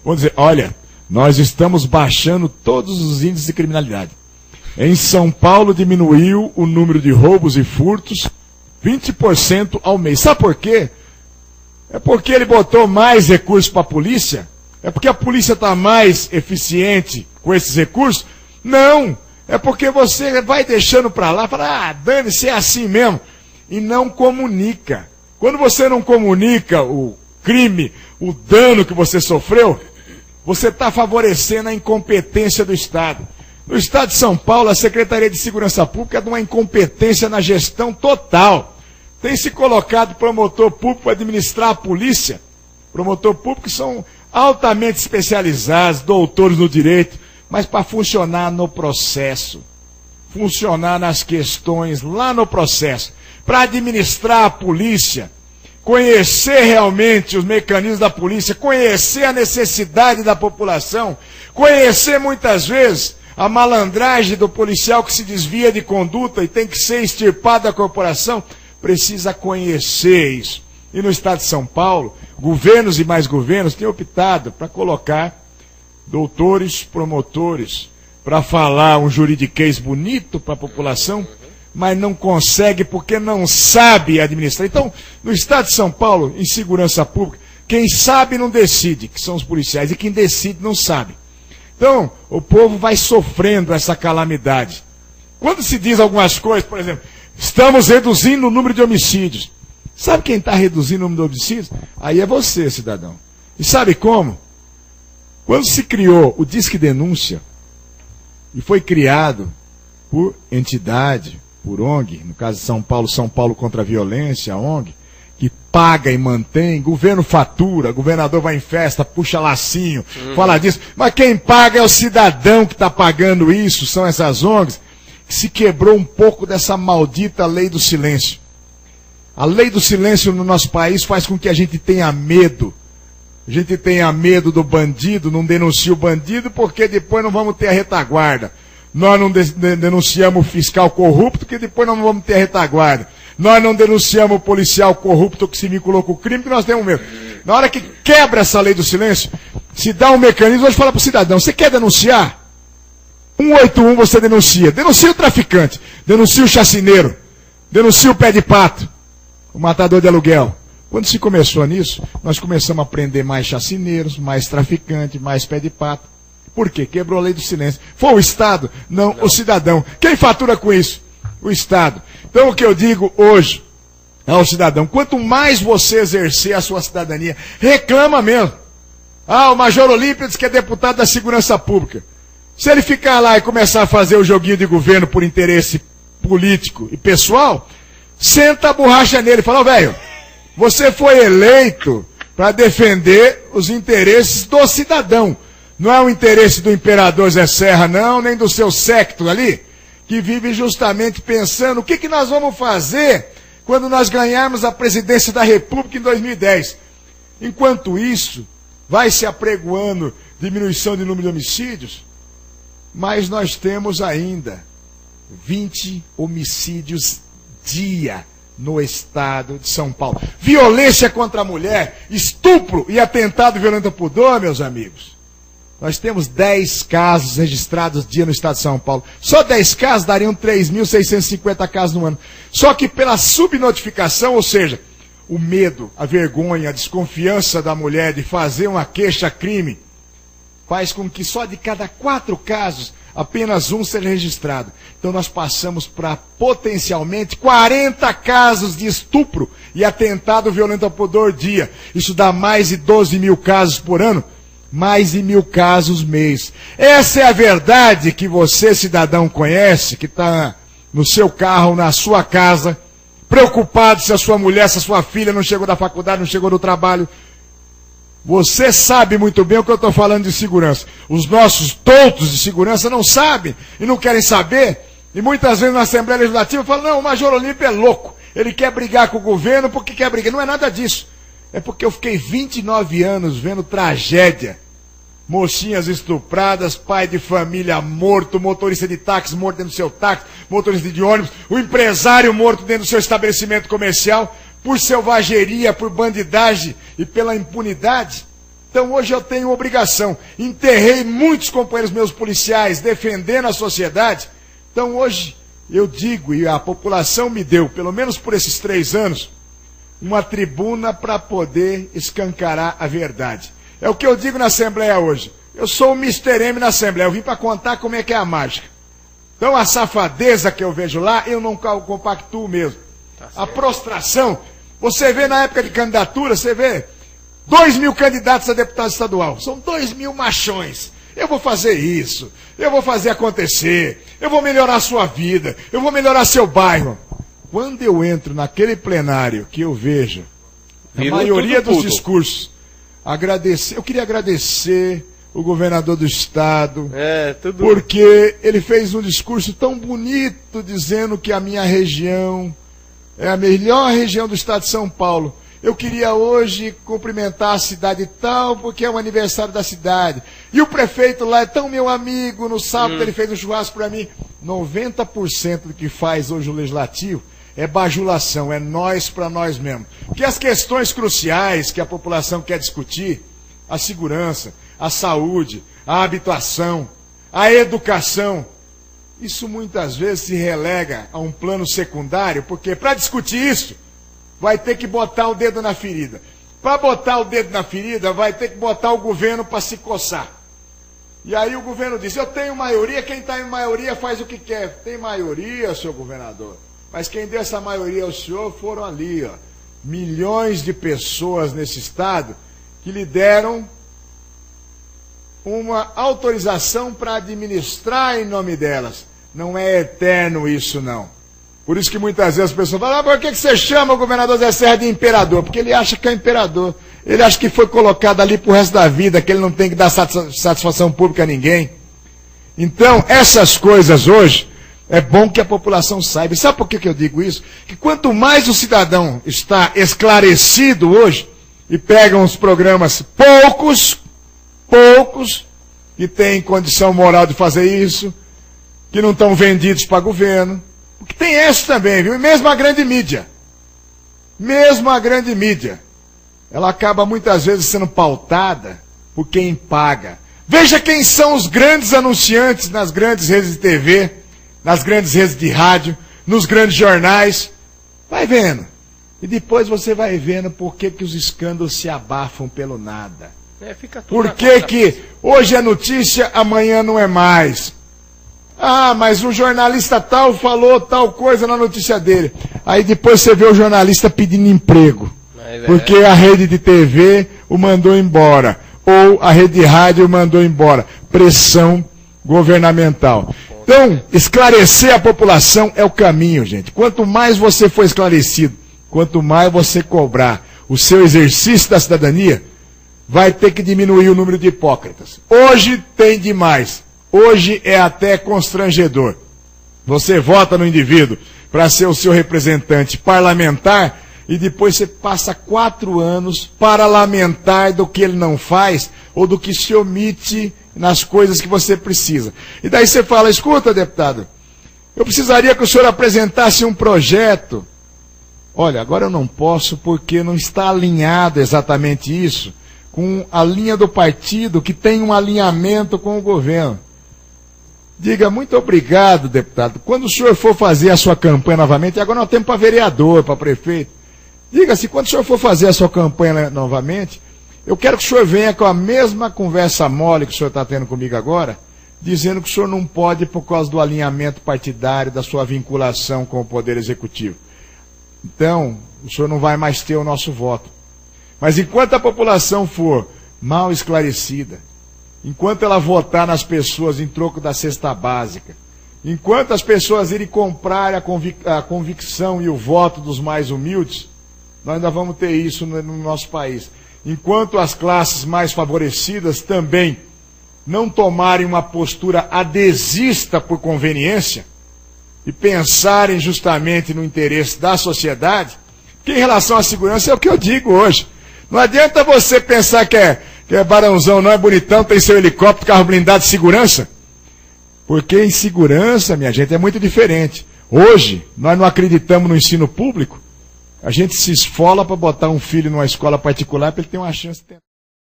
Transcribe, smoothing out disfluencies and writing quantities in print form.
vão dizer, olha, nós estamos baixando todos os índices de criminalidade. Em São Paulo diminuiu o número de roubos e furtos 20% ao mês. Sabe por quê? É porque ele botou mais recursos para a polícia? É porque a polícia está mais eficiente com esses recursos? Não! É porque você vai deixando para lá, fala, dane-se, é assim mesmo. E não comunica. Quando você não comunica o crime, o dano que você sofreu, você está favorecendo a incompetência do Estado. No Estado de São Paulo, a Secretaria de Segurança Pública é de uma incompetência na gestão total. Tem se colocado promotor público para administrar a polícia. Promotor público são altamente especializados, doutores no direito, mas para funcionar no processo, funcionar nas questões lá no processo, para administrar a polícia, conhecer realmente os mecanismos da polícia, conhecer a necessidade da população, conhecer muitas vezes a malandragem do policial que se desvia de conduta e tem que ser extirpado da corporação, precisa conhecer isso. E no Estado de São Paulo, governos e mais governos têm optado para colocar doutores, promotores, para falar um juridiquês bonito para a população, mas não consegue porque não sabe administrar. Então, no Estado de São Paulo, em segurança pública, quem sabe não decide, que são os policiais, e quem decide não sabe. Então, o povo vai sofrendo essa calamidade. Quando se diz algumas coisas, por exemplo, estamos reduzindo o número de homicídios. Sabe quem está reduzindo o número de homicídios? Aí é você, cidadão. E sabe como? Quando se criou o Disque Denúncia, e foi criado por entidade, por ONG, no caso de São Paulo contra a Violência, a ONG, que paga e mantém, governo fatura, governador vai em festa, puxa lacinho, fala disso, mas quem paga é o cidadão que está pagando isso, são essas ONGs, que se quebrou um pouco dessa maldita lei do silêncio. A lei do silêncio no nosso país faz com que a gente tenha medo. A gente tenha medo do bandido, não denuncia o bandido, porque depois não vamos ter a retaguarda. Nós não denunciamos o fiscal corrupto, porque depois não vamos ter a retaguarda. Nós não denunciamos o policial corrupto que se vinculou com o crime, porque nós temos medo. Na hora que quebra essa lei do silêncio, se dá um mecanismo, hoje fala para o cidadão, você quer denunciar? 181 você denuncia. Denuncia o traficante, denuncia o chacineiro, denuncia o pé de pato, o matador de aluguel. Quando se começou nisso, nós começamos a prender mais chacineiros, mais traficantes, mais pé de pato. Por quê? Quebrou a lei do silêncio. Foi o Estado? Não, o cidadão. Quem fatura com isso? O Estado. Então o que eu digo hoje ao cidadão, quanto mais você exercer a sua cidadania, reclama mesmo. O Major Olímpio diz que é deputado da Segurança Pública. Se ele ficar lá e começar a fazer o joguinho de governo por interesse político e pessoal, senta a borracha nele e fala, velho, você foi eleito para defender os interesses do cidadão. Não é o interesse do imperador Zé Serra, não, nem do seu séquito ali, que vive justamente pensando o que nós vamos fazer quando nós ganharmos a presidência da República em 2010. Enquanto isso, vai se apregoando diminuição de número de homicídios, mas nós temos ainda 20 homicídios dia no Estado de São Paulo. Violência contra a mulher, estupro e atentado violento ao pudor, meus amigos. Nós temos 10 casos registrados dia no Estado de São Paulo. Só 10 casos dariam 3.650 casos no ano. Só que pela subnotificação, ou seja, o medo, a vergonha, a desconfiança da mulher de fazer uma queixa-crime, faz com que só de cada 4 casos, apenas um seja registrado. Então nós passamos para potencialmente 40 casos de estupro e atentado violento ao pudor dia. Isso dá mais de 12 mil casos por ano. Mais de 1.000 casos mês. Essa é a verdade que você, cidadão, conhece, que está no seu carro, na sua casa, preocupado se a sua mulher, se a sua filha não chegou da faculdade, não chegou do trabalho. Você sabe muito bem o que eu estou falando de segurança. Os nossos tontos de segurança não sabem e não querem saber. E muitas vezes na Assembleia Legislativa falam, não, o Major Olímpio é louco. Ele quer brigar com o governo porque quer brigar. Não é nada disso. É porque eu fiquei 29 anos vendo tragédia. Mocinhas estupradas, pai de família morto, motorista de táxi morto dentro do seu táxi, motorista de ônibus, o empresário morto dentro do seu estabelecimento comercial, por selvageria, por bandidagem e pela impunidade. Então hoje eu tenho obrigação. Enterrei muitos companheiros meus policiais defendendo a sociedade. Então hoje eu digo, e a população me deu, pelo menos por esses 3 anos, uma tribuna para poder escancarar a verdade. É o que eu digo na Assembleia hoje. Eu sou o Mr. M na Assembleia, eu vim para contar como é que é a mágica. Então a safadeza que eu vejo lá, eu não compactuo mesmo. A prostração, você vê na época de candidatura, você vê 2.000 candidatos a deputado estadual. São 2.000 machões. Eu vou fazer isso, eu vou fazer acontecer, eu vou melhorar a sua vida, eu vou melhorar seu bairro. Quando eu entro naquele plenário que eu vejo a maioria dos discursos, eu queria agradecer o governador do estado, porque ele fez um discurso tão bonito dizendo que a minha região é a melhor região do estado de São Paulo. Eu queria hoje cumprimentar a cidade tal, porque é o aniversário da cidade. E o prefeito lá é tão meu amigo, no sábado ele fez um churrasco para mim. 90% do que faz hoje o legislativo é bajulação, é nós para nós mesmos. Porque as questões cruciais que a população quer discutir, a segurança, a saúde, a habitação, a educação, isso muitas vezes se relega a um plano secundário, porque para discutir isso, vai ter que botar o dedo na ferida. Para botar o dedo na ferida, vai ter que botar o governo para se coçar. E aí o governo diz, eu tenho maioria, quem está em maioria faz o que quer. Tem maioria, senhor governador. Mas quem deu essa maioria ao senhor foram ali, ó, milhões de pessoas nesse estado que lhe deram uma autorização para administrar em nome delas. Não é eterno isso, não. Por isso que muitas vezes as pessoas falam, por que você chama o governador Zé Serra de imperador? Porque ele acha que é imperador. Ele acha que foi colocado ali pro resto da vida, que ele não tem que dar satisfação pública a ninguém. Então, essas coisas hoje, é bom que a população saiba. E sabe por que eu digo isso? Que quanto mais o cidadão está esclarecido hoje, e pegam os programas poucos, que têm condição moral de fazer isso, que não estão vendidos para governo, porque tem essa também, viu? E mesmo a grande mídia, ela acaba muitas vezes sendo pautada por quem paga. Veja quem são os grandes anunciantes nas grandes redes de TV, nas grandes redes de rádio, nos grandes jornais. Vai vendo. E depois você vai vendo por que os escândalos se abafam pelo nada. Por que hoje é notícia, amanhã não é mais? Ah, mas o jornalista tal falou tal coisa na notícia dele. Aí depois você vê o jornalista pedindo emprego. Porque a rede de TV o mandou embora. Ou a rede de rádio o mandou embora. Pressão governamental. Então, esclarecer a população é o caminho, gente. Quanto mais você for esclarecido, quanto mais você cobrar o seu exercício da cidadania, vai ter que diminuir o número de hipócritas. Hoje tem demais. Hoje é até constrangedor. Você vota no indivíduo para ser o seu representante parlamentar e depois você passa 4 anos para lamentar do que ele não faz ou do que se omite nas coisas que você precisa. E daí você fala, escuta, deputado, eu precisaria que o senhor apresentasse um projeto. Olha, agora eu não posso porque não está alinhado exatamente isso com a linha do partido que tem um alinhamento com o governo. Diga, muito obrigado, deputado. Quando o senhor for fazer a sua campanha novamente, agora nós temos para vereador, para prefeito. Diga-se, quando o senhor for fazer a sua campanha novamente, eu quero que o senhor venha com a mesma conversa mole que o senhor está tendo comigo agora, dizendo que o senhor não pode por causa do alinhamento partidário, da sua vinculação com o Poder Executivo. Então, o senhor não vai mais ter o nosso voto. Mas enquanto a população for mal esclarecida, enquanto ela votar nas pessoas em troco da cesta básica, enquanto as pessoas irem comprar a convicção e o voto dos mais humildes, nós ainda vamos ter isso no nosso país. Enquanto as classes mais favorecidas também não tomarem uma postura adesista por conveniência e pensarem justamente no interesse da sociedade, que em relação à segurança é o que eu digo hoje. Não adianta você pensar que é barãozão, não é bonitão, tem seu helicóptero, carro blindado de segurança. Porque em segurança, minha gente, é muito diferente. Hoje, nós não acreditamos no ensino público, a gente se esfola para botar um filho numa escola particular para ele ter uma chance de ter...